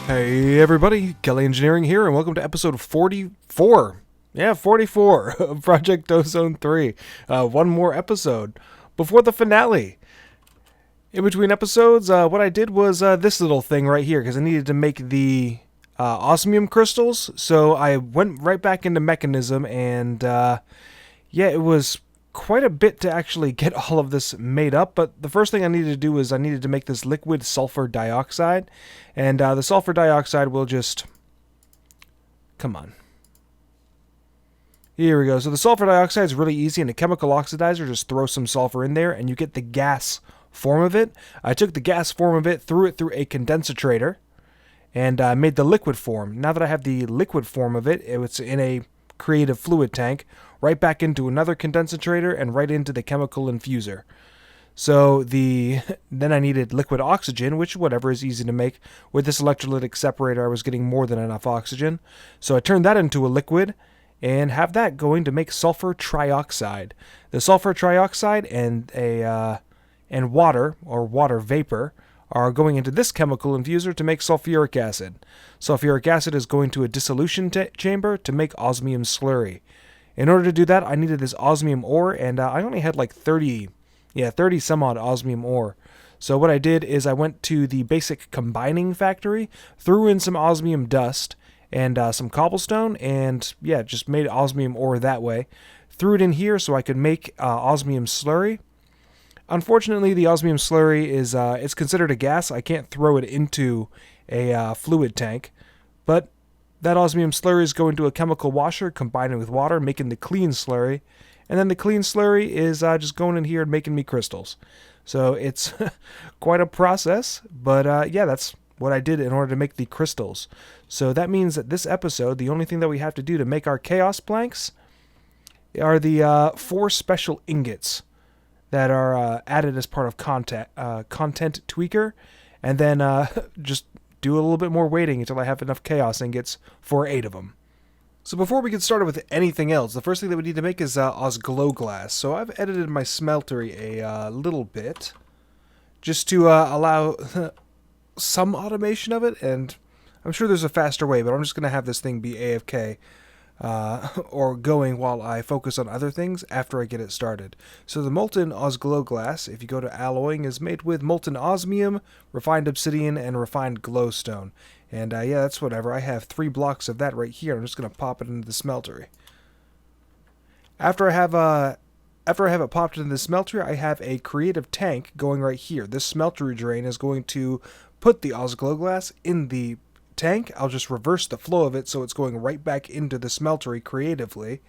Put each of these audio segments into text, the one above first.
Hey everybody, Kelly Engineering here, and welcome to episode 44. Yeah, 44 of Project Ozone 3. One more episode before the finale. In between episodes, what I did was this little thing right here, because I needed to make the osmium crystals, so I went right back into Mechanism, and yeah, it was quite a bit to actually get all of this made up, but the first thing I needed to do is I needed to make this liquid sulfur dioxide, and the sulfur dioxide will just... Come on. Here we go. So the sulfur dioxide is really easy, and a chemical oxidizer, just throw some sulfur in there, and you get the gas form of it. I took the gas form of it, threw it through a condensator, and made the liquid form. Now that I have the liquid form of it, it's in a creative fluid tank, right back into another condensator, and right into the chemical infuser. So then I needed liquid oxygen, which whatever is easy to make. With this electrolytic separator, I was getting more than enough oxygen. So I turned that into a liquid and have that going to make sulfur trioxide. The sulfur trioxide and water, or water vapor, are going into this chemical infuser to make sulfuric acid. Sulfuric acid is going to a dissolution chamber to make osmium slurry. In order to do that, I needed this osmium ore, and I only had like 30 some odd osmium ore. So what I did is I went to the basic combining factory, threw in some osmium dust and some cobblestone, and yeah, just made osmium ore that way. Threw it in here so I could make osmium slurry. Unfortunately, the osmium slurry is it's considered a gas. I can't throw it into a fluid tank, but that osmium slurry is going to a chemical washer, combining with water, making the clean slurry. And then the clean slurry is just going in here and making me crystals. So it's quite a process, but yeah, that's what I did in order to make the crystals. So that means that this episode, the only thing that we have to do to make our chaos planks are the 4 special ingots that are added as part of content tweaker, and then just do a little bit more waiting until I have enough chaos ingots for 8 of them. So before we get started with anything else, the first thing that we need to make is glow glass. So I've edited my smeltery a little bit, just to allow some automation of it, and I'm sure there's a faster way, but I'm just going to have this thing be AFK, or going while I focus on other things after I get it started. So the molten glow glass, if you go to alloying, is made with molten osmium, refined obsidian, and refined glowstone. And yeah, that's whatever. I have 3 blocks of that right here. I'm just going to pop it into the smeltery. After I have it popped into the smeltery, I have a creative tank going right here. This smeltery drain is going to put the glow glass in the tank. I'll just reverse the flow of it so it's going right back into the smeltery creatively.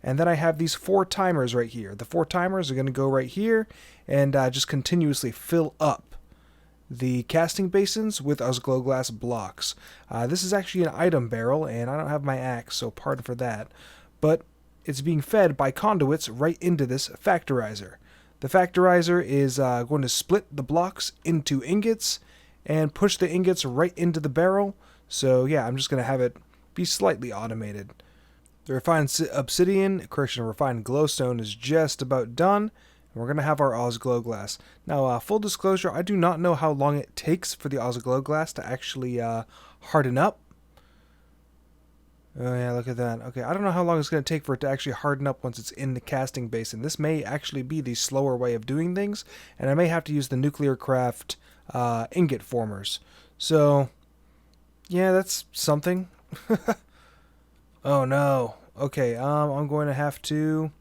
And then I have these 4 timers right here. The 4 timers are going to go right here and just continuously fill up the casting basins with glow glass blocks. This is actually an item barrel, and I don't have my axe, so pardon for that. But it's being fed by conduits right into this factorizer. The factorizer is going to split the blocks into ingots and push the ingots right into the barrel. So yeah, I'm just going to have it be slightly automated. The refined obsidian, refined glowstone is just about done. We're going to have our glow glass. Now, full disclosure, I do not know how long it takes for the glow glass to actually harden up. Oh yeah, look at that. Okay, I don't know how long it's going to take for it to actually harden up once it's in the casting basin. This may actually be the slower way of doing things, and I may have to use the Nuclearcraft ingot formers. So, yeah, that's something. Oh no. Okay, I'm going to have to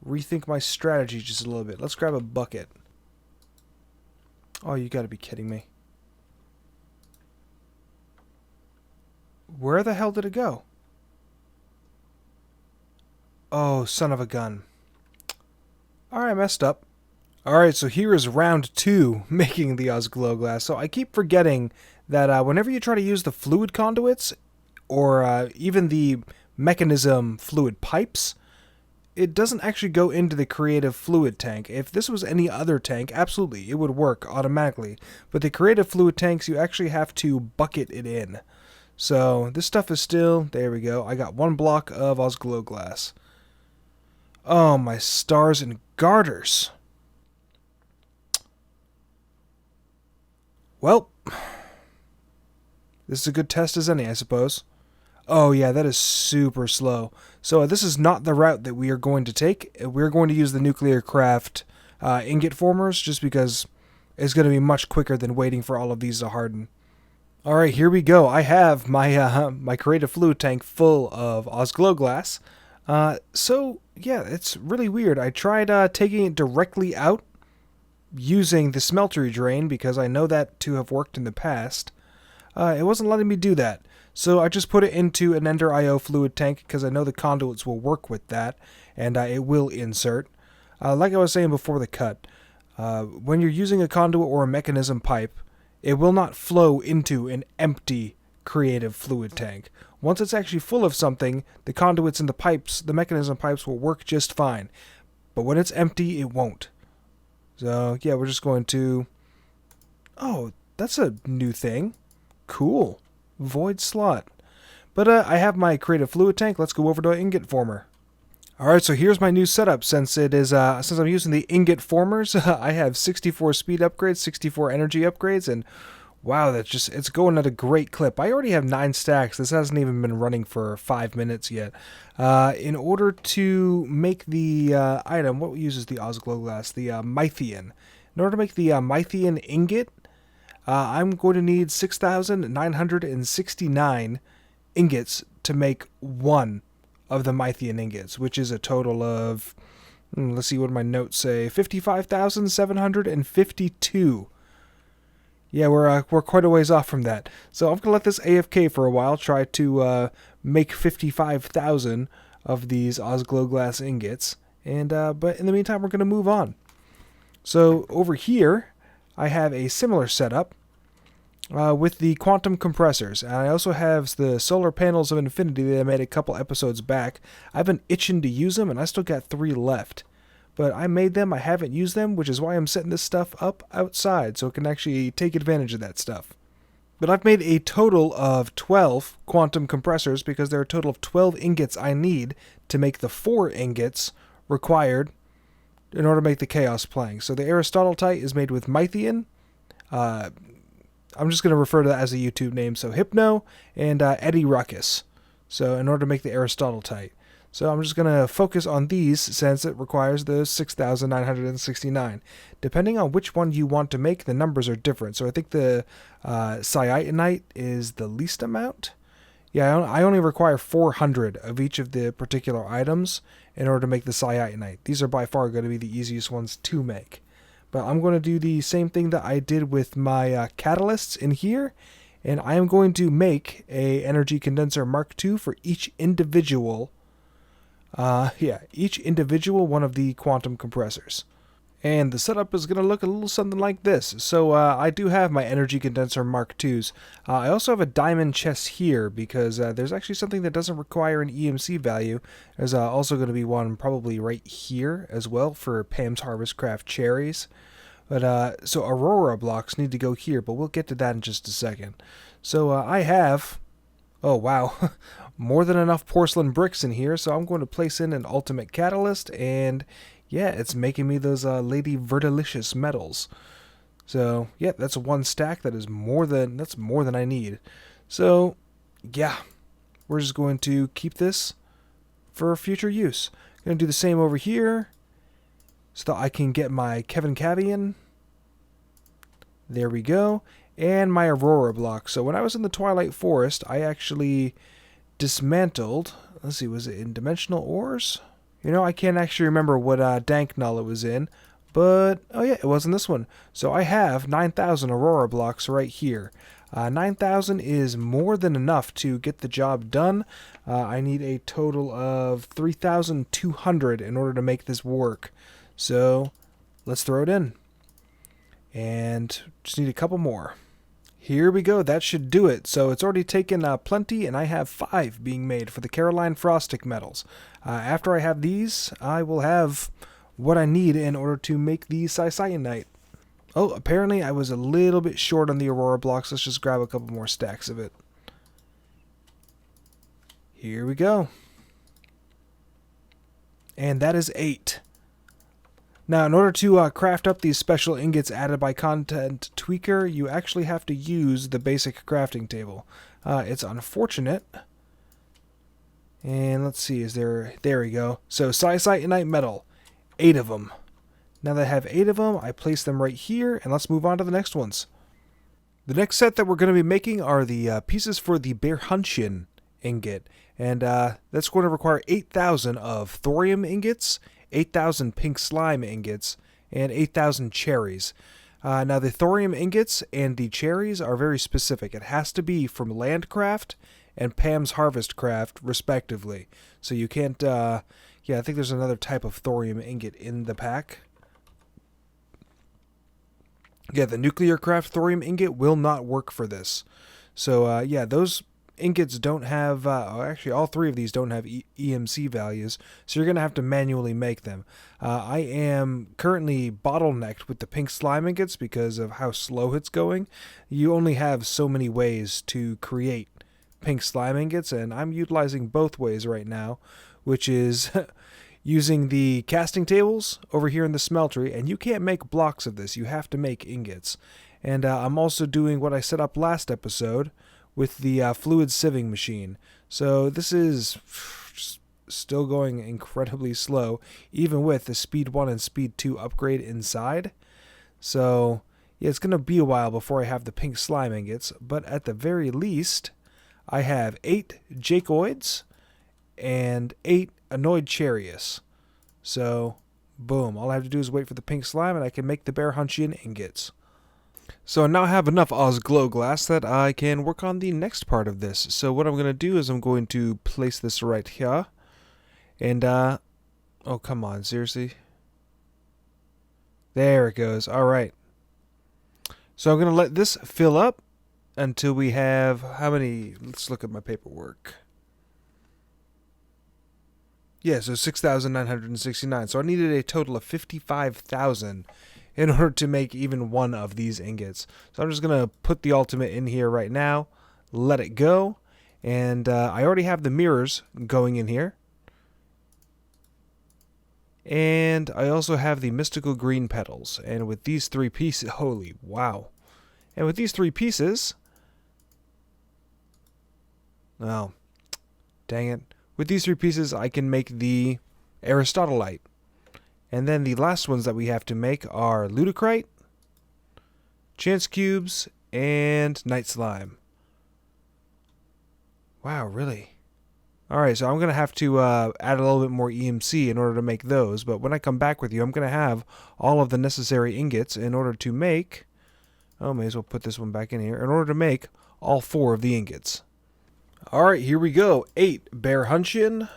rethink my strategy just a little bit. Let's grab a bucket. Oh, you gotta be kidding me. Where the hell did it go? Oh, son of a gun. Alright, I messed up. Alright, so here is round 2, making the glow glass. So I keep forgetting that whenever you try to use the fluid conduits, or even the mechanism fluid pipes, it doesn't actually go into the creative fluid tank. If this was any other tank, absolutely, it would work automatically. But the creative fluid tanks, you actually have to bucket it in. So this stuff is still, there we go. I got 1 block of glow glass. Oh, my stars and garters. Well, This is a good test as any, I suppose. Oh yeah, that is super slow. So this is not the route that we are going to take. We're going to use the Nuclearcraft ingot formers just because it's going to be much quicker than waiting for all of these to harden. All right, here we go. I have my my creative fluid tank full of Ozglow glass. So yeah, it's really weird. I tried taking it directly out using the smeltery drain because I know that to have worked in the past. It wasn't letting me do that. So I just put it into an Ender IO fluid tank because I know the conduits will work with that, and it will insert. Like I was saying before the cut, when you're using a conduit or a mechanism pipe, it will not flow into an empty creative fluid tank. Once it's actually full of something, the conduits and the pipes, the mechanism pipes will work just fine. But when it's empty, it won't. So yeah, we're just going to... Oh, that's a new thing. Cool. Void slot. But I have my creative fluid tank. Let's go over to an ingot former. Alright, so here's my new setup. Since it is since I'm using the ingot formers, I have 64 speed upgrades, 64 energy upgrades, and wow, it's going at a great clip. I already have 9 stacks. This hasn't even been running for 5 minutes yet. In order to make the item, what uses the Ozglow glass? The Mythian. In order to make the Mythian ingot, I'm going to need 6,969 ingots to make one of the Mythian ingots, which is a total of, let's see what my notes say, 55,752. Yeah, we're quite a ways off from that. So I'm going to let this AFK for a while, try to make 55,000 of these Ozglow glass ingots, and but in the meantime we're going to move on. So over here, I have a similar setup with the quantum compressors. And I also have the solar panels of infinity that I made a couple episodes back. I've been itching to use them, and I still got 3 left. But I made them, I haven't used them, which is why I'm setting this stuff up outside so it can actually take advantage of that stuff. But I've made a total of 12 quantum compressors because there are a total of 12 ingots I need to make the 4 ingots required in order to make the Chaos Plank. So the Aristotleite is made with Mythian. I'm just going to refer to that as a YouTube name. So Hypno and Eddie Ruckus. So in order to make the Aristotleite. So I'm just going to focus on these since it requires the 6,969. Depending on which one you want to make, the numbers are different. So I think the Cyatonite is the least amount. Yeah, I only require 400 of each of the particular items in order to make the Cyatonite. These are by far going to be the easiest ones to make. But I'm going to do the same thing that I did with my catalysts in here. And I am going to make a energy condenser Mark II for each individual each individual one of the quantum compressors. And the setup is going to look a little something like this. So I do have my energy condenser Mark IIs. I also have a diamond chest here because there's actually something that doesn't require an EMC value. There's also going to be one probably right here as well for Pam's Harvestcraft cherries. But so Aurora blocks need to go here, but we'll get to that in just a second. So I have, oh wow, more than enough porcelain bricks in here, so I'm going to place in an ultimate catalyst, and yeah, it's making me those Lady Verdelicious metals. So yeah, that's 1 stack. That's more than I need. So yeah, we're just going to keep this for future use. Going to do the same over here so that I can get my Kevin Cavian. There we go. And my Aurora block. So when I was in the Twilight Forest, I actually dismantled, let's see, was it in Dimensional Ores? You know, I can't actually remember what dank null it was in, but, oh yeah, it was in this one. So I have 9,000 Aurora blocks right here. 9,000 is more than enough to get the job done. I need a total of 3,200 in order to make this work. So let's throw it in. And just need a couple more. Here we go. That should do it. So it's already taken plenty, and I have 5 being made for the Caroline Frostic metals. After I have these, I will have what I need in order to make the Cyanite. Oh, apparently I was a little bit short on the Aurora blocks. Let's just grab a couple more stacks of it. Here we go. And that is 8. Now, in order to craft up these special ingots added by Content Tweaker, you actually have to use the basic crafting table. It's unfortunate. And let's see, there we go. So, Sicytonite metal, 8 of them. Now that I have 8 of them, I place them right here, and let's move on to the next ones. The next set that we're going to be making are the pieces for the Berhuntian ingot. And that's going to require 8,000 of thorium ingots, 8,000 pink slime ingots, and 8,000 cherries. Now the thorium ingots and the cherries are very specific. It has to be from Landcraft and Pam's Harvest Craft, respectively. So you can't, yeah, I think there's another type of thorium ingot in the pack. Yeah, the Nuclearcraft thorium ingot will not work for this. So, yeah, those ingots don't have, actually all 3 of these don't have EMC values, so you're going to have to manually make them. I am currently bottlenecked with the pink slime ingots because of how slow it's going. You only have so many ways to create pink slime ingots, and I'm utilizing both ways right now, which is using the casting tables over here in the smeltery, and you can't make blocks of this, you have to make ingots. And I'm also doing what I set up last episode with the fluid sieving machine. So this is still going incredibly slow, even with the speed 1 and speed 2 upgrade inside. So yeah, it's going to be a while before I have the pink slime ingots, but at the very least, I have 8 Jacoids and 8 Annoyed Charius. So, boom, all I have to do is wait for the pink slime and I can make the Berhuntian ingots. So I now have enough Oz Glow Glass that I can work on the next part of this. So what I'm going to do is I'm going to place this right here. And, oh, come on, seriously? There it goes. All right. So I'm going to let this fill up until we have, how many? Let's look at my paperwork. Yeah, so 6,969. So I needed a total of 55,000 in order to make even one of these ingots. So I'm just going to put the ultimate in here right now, let it go, and I already have the mirrors going in here. And I also have the mystical green petals. And with these 3 pieces, holy wow. And with these 3 pieces, oh, dang it. With these 3 pieces, I can make the Aristotelite. And then the last ones that we have to make are Ludicrite, Chance Cubes, and Night Slime. Wow, really? Alright, so I'm going to have to add a little bit more EMC in order to make those. But when I come back with you, I'm going to have all of the necessary ingots in order to make... Oh, may as well put this one back in here. In order to make all 4 of the ingots. Alright, here we go. 8 Berhuntian,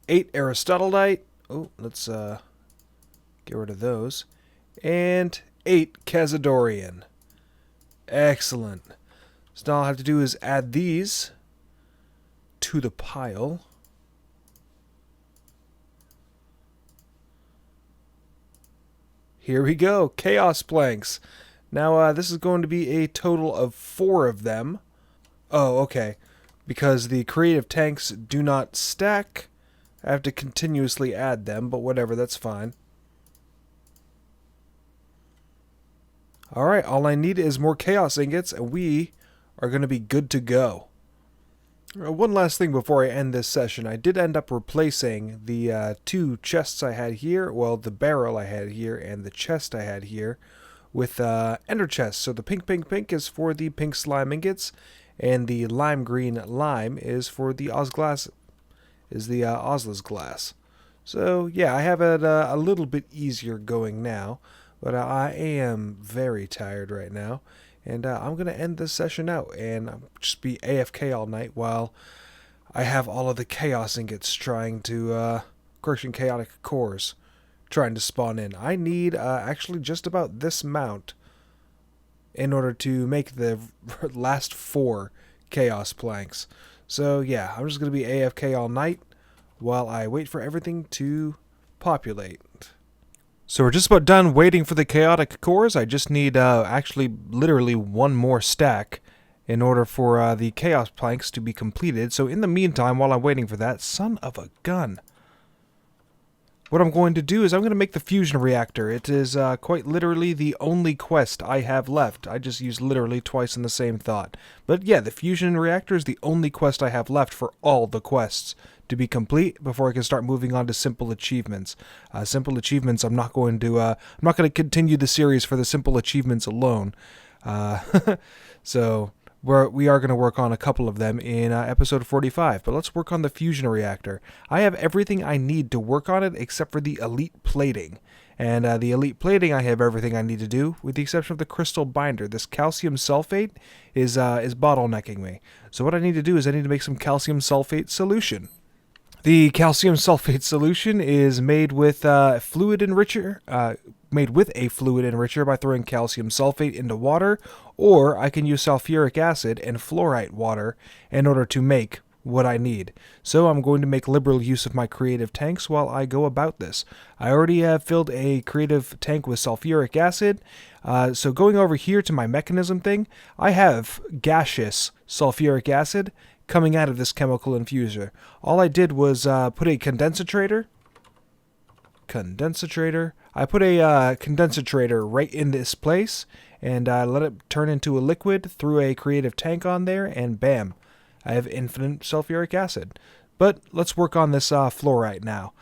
8 Aristotelite. Oh, let's get rid of those. And 8 Cazadorian. Excellent. So now all I have to do is add these to the pile. Here we go. Chaos planks. Now, this is going to be a total of 4 of them. Oh, okay. Because the creative tanks do not stack, I have to continuously add them, but whatever, that's fine. Alright, all I need is more chaos ingots, and we are going to be good to go. One last thing before I end this session. I did end up replacing the 2 chests I had here, well, the barrel I had here and the chest I had here, with ender chests. So the pink is for the pink slime ingots, and the lime green lime is for the Ozglass, is the Ozla's glass. So yeah, I have it a little bit easier going now, but I am very tired right now, and I'm gonna end this session out and just be AFK all night while I have all of the chaos ingots trying to correction chaotic cores trying to spawn in. I need actually just about this amount in order to make the last 4 chaos planks. So yeah, I'm just going to be AFK all night while I wait for everything to populate. So we're just about done waiting for the chaotic cores. I just need actually literally 1 more stack in order for the chaos planks to be completed. So in the meantime, while I'm waiting for that, son of a gun. what I'm going to do is I'm going to make the fusion reactor. It is quite literally the only quest I have left. I just used literally twice in the same thought. But yeah, the fusion reactor is the only quest I have left for all the quests to be complete before I can start moving on to simple achievements. Simple achievements, I'm not going to continue the series for the simple achievements alone. So we are going to work on a couple of them in episode 45, but let's work on the fusion reactor. I have everything I need to work on it except for the elite plating. And the elite plating, I have everything I need to do, with the exception of the crystal binder. This calcium sulfate is bottlenecking me. So what I need to do is I need to make some calcium sulfate solution. The calcium sulfate solution is made with fluid enricher, made with a fluid enricher by throwing calcium sulfate into water, or I can use sulfuric acid and fluorite water in order to make what I need. So I'm going to make liberal use of my creative tanks while I go about this. I already have filled a creative tank with sulfuric acid, so going over here to my mechanism thing, I have gaseous sulfuric acid coming out of this chemical infuser. All I did was put a condensator. I put a condensator right in this place and let it turn into a liquid, threw a creative tank on there, and bam, I have infinite sulfuric acid. But let's work on this fluorite now.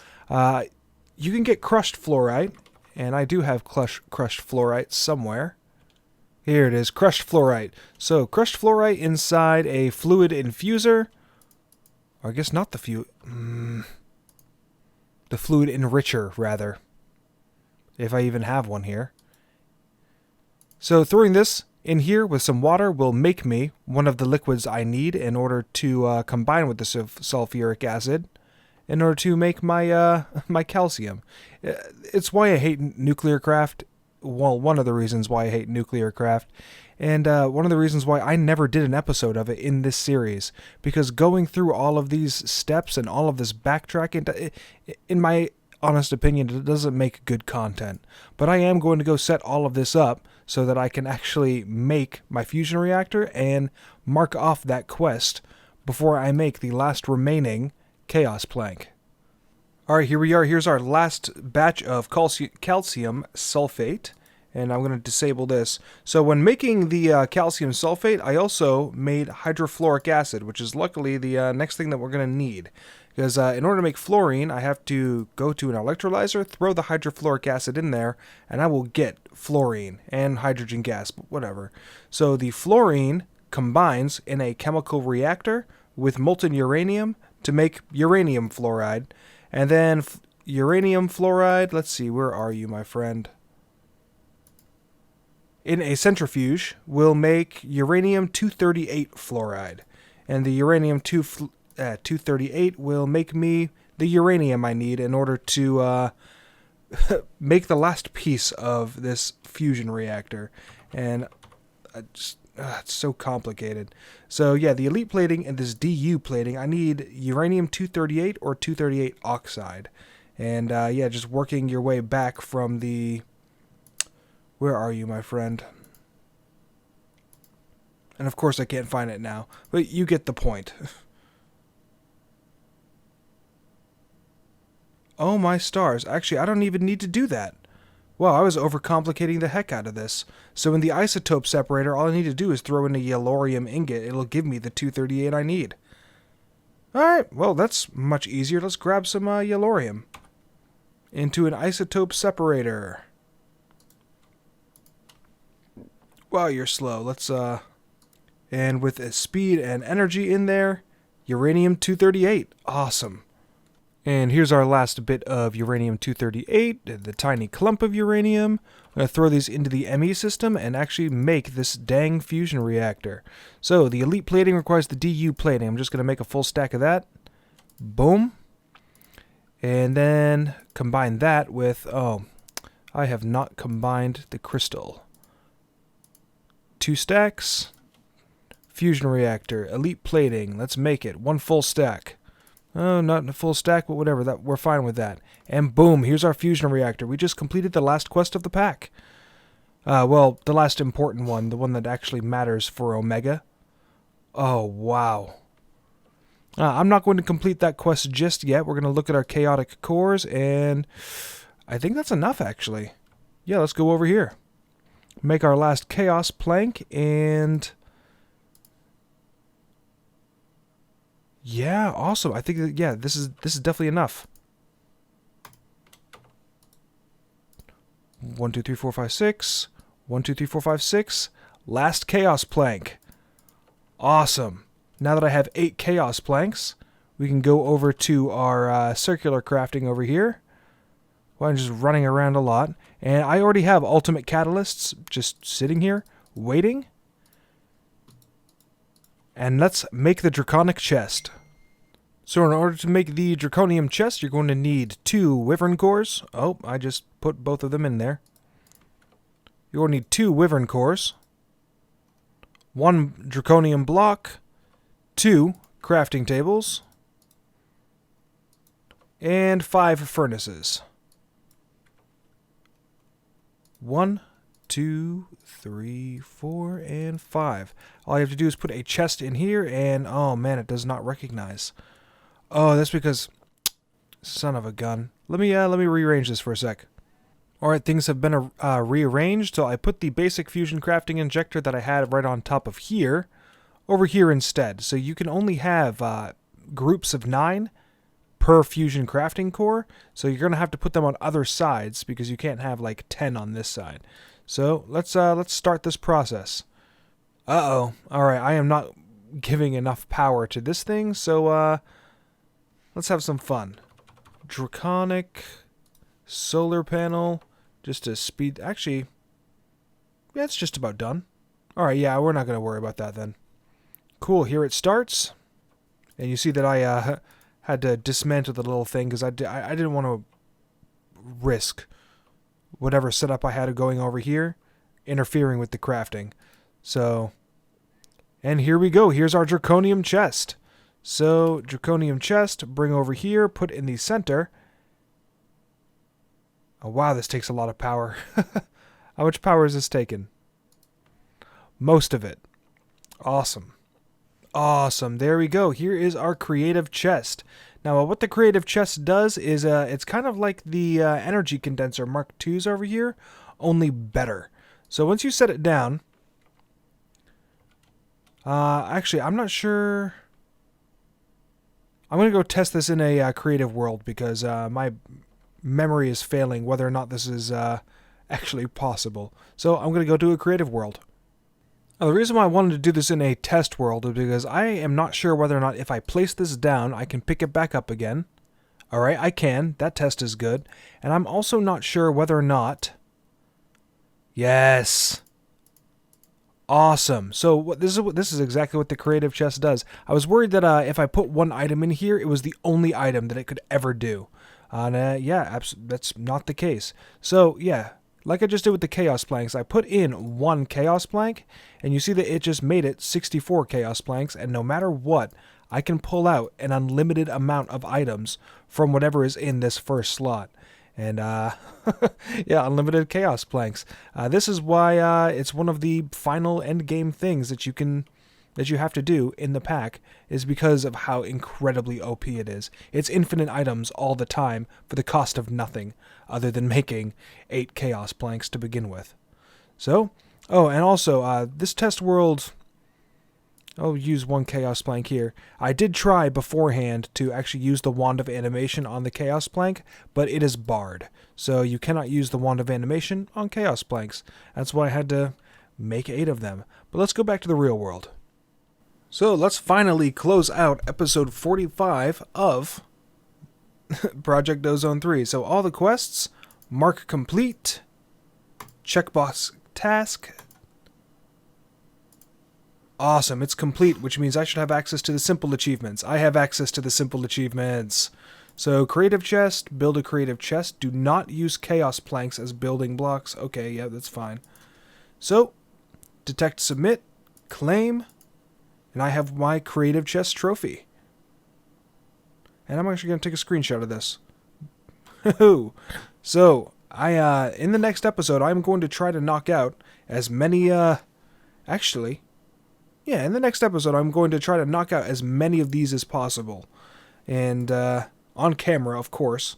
You can get crushed fluorite, and I do have crushed fluorite somewhere. Here it is, crushed fluorite. So, crushed fluorite inside a fluid infuser. Or I guess not the fluid enricher, rather. If I even have one here. So, throwing this in here with some water will make me one of the liquids I need in order to combine with the sulfuric acid in order to make my my calcium. It's why I hate Nuclearcraft. Well, one of the reasons why I hate Nuclearcraft, and one of the reasons why I never did an episode of it in this series, because going through all of these steps and all of this backtracking, in my honest opinion, it doesn't make good content. But I am going to go set all of this up so that I can actually make my fusion reactor and mark off that quest before I make the last remaining chaos plank. Alright, here we are. Here's our last batch of calcium sulfate, and I'm going to disable this. So when making the calcium sulfate, I also made hydrofluoric acid, which is luckily the next thing that we're going to need. Because in order to make fluorine, I have to go to an electrolyzer, throw the hydrofluoric acid in there, and I will get fluorine and hydrogen gas, but whatever. So the fluorine combines in a chemical reactor with molten uranium to make uranium fluoride. And then uranium fluoride, let's see, where are you, my friend? In a centrifuge, will make uranium-238 fluoride. And the uranium-238 will make me the uranium I need in order to make the last piece of this fusion reactor. And it's so complicated. So yeah, the elite plating and this DU plating, I need uranium-238 or 238 oxide. And yeah, just working your way back from the... Where are you, my friend? And of course I can't find it now, but you get the point. Oh my stars, actually I don't even need to do that. Wow, I was overcomplicating the heck out of this. So in the isotope separator, all I need to do is throw in a yellorium ingot. It'll give me the 238 I need. Alright, well that's much easier. Let's grab some yellorium into an isotope separator. Wow, you're slow. Let's, and with a speed and energy in there, uranium-238. Awesome. And here's our last bit of uranium-238, the tiny clump of uranium. I'm going to throw these into the ME system and actually make this dang fusion reactor. So the elite plating requires the DU plating. I'm just going to make a full stack of that. Boom. And then combine that with, oh, I have not combined the crystal. 2 stacks. Fusion reactor, elite plating. Let's make it. 1 full stack. Oh, not a full stack, but whatever. That we're fine with that. And boom, here's our fusion reactor. We just completed the last quest of the pack. Well, the last important one, the one that actually matters for Omega. Oh, wow. I'm not going to complete that quest just yet. We're going to look at our chaotic cores, and I think that's enough, actually. Yeah, let's go over here. Make our last chaos plank, and yeah, awesome. I think that, yeah, this is definitely enough. 1, 2, 3, 4, 5, 6. 1, 2, 3, 4, 5, 6. Last chaos plank. Awesome. Now that I have 8 chaos planks, we can go over to our circular crafting over here. Well, I'm just running around a lot. And I already have ultimate catalysts just sitting here, waiting. And let's make the draconic chest. So in order to make the draconium chest, you're going to need 2 wyvern cores. Oh, I just put both of them in there. You're going to need 2 wyvern cores, 1 draconium block, 2 crafting tables, and 5 furnaces. 1, 2, 3, 4, and 5. All you have to do is put a chest in here, and oh man, it does not recognize. Oh, that's because, son of a gun. Let me rearrange this for a sec. Alright, things have been rearranged, so I put the basic fusion crafting injector that I had right on top of here over here instead. So you can only have groups of 9 per fusion crafting core, so you're going to have to put them on other sides because you can't have like 10 on this side. So let's start this process. Uh-oh. Alright, I am not giving enough power to this thing, so let's have some fun. Draconic solar panel, just to speed. Actually, yeah, it's just about done. Alright, yeah, we're not going to worry about that then. Cool, here it starts. And you see that I had to dismantle the little thing because I didn't want to risk whatever setup I had going over here interfering with the crafting. So, and here we go. Here's our draconium chest. So, draconium chest, bring over here, put in the center. Oh, wow, this takes a lot of power. How much power is this taking? Most of it. Awesome. Awesome. There we go. Here is our creative chest. Now, what the creative chest does is it's kind of like the energy condenser Mark IIs over here, only better. So once you set it down, actually, I'm not sure. I'm going to go test this in a creative world because my memory is failing whether or not this is actually possible. So I'm going to go to a creative world. Now, the reason why I wanted to do this in a test world is because I am not sure whether or not if I place this down, I can pick it back up again. Alright, I can. That test is good. And I'm also not sure whether or not... Yes! Awesome. So this is exactly what the creative chest does. I was worried that if I put one item in here, it was the only item that it could ever do. And yeah, that's not the case. So yeah, like I just did with the chaos planks, I put in 1 chaos plank, and you see that it just made it 64 chaos planks, and no matter what, I can pull out an unlimited amount of items from whatever is in this first slot. And, yeah, unlimited chaos planks. This is why it's one of the final end game things that you have to do in the pack, is because of how incredibly OP it is. It's infinite items all the time for the cost of nothing, other than making 8 chaos planks to begin with. So, oh, and also, this test world... I'll use 1 chaos plank here. I did try beforehand to actually use the wand of animation on the chaos plank, but it is barred. So you cannot use the wand of animation on chaos planks. That's why I had to make 8 of them. But let's go back to the real world. So let's finally close out episode 45 of Project Ozone 3. So all the quests, mark complete, checkbox task. Awesome, it's complete, which means I should have access to the simple achievements. I have access to the simple achievements. So, creative chest, build a creative chest. Do not use chaos planks as building blocks. Okay, yeah, that's fine. So, detect, submit, claim, and I have my creative chest trophy. And I'm actually going to take a screenshot of this. So, in the next episode, I'm going to try to knock out as many, actually... yeah, in the next episode, I'm going to try to knock out as many of these as possible. And on camera, of course.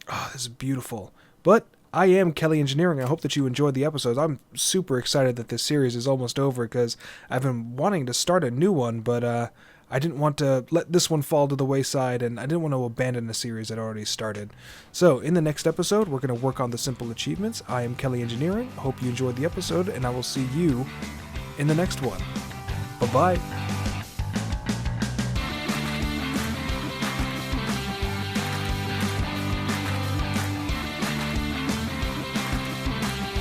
Oh, this is beautiful. But I am Kelly Engineering. I hope that you enjoyed the episodes. I'm super excited that this series is almost over because I've been wanting to start a new one, but I didn't want to let this one fall to the wayside, and I didn't want to abandon a series that already started. So, in the next episode, we're going to work on the simple achievements. I am Kelly Engineering. Hope you enjoyed the episode, and I will see you in the next one. Bye-bye.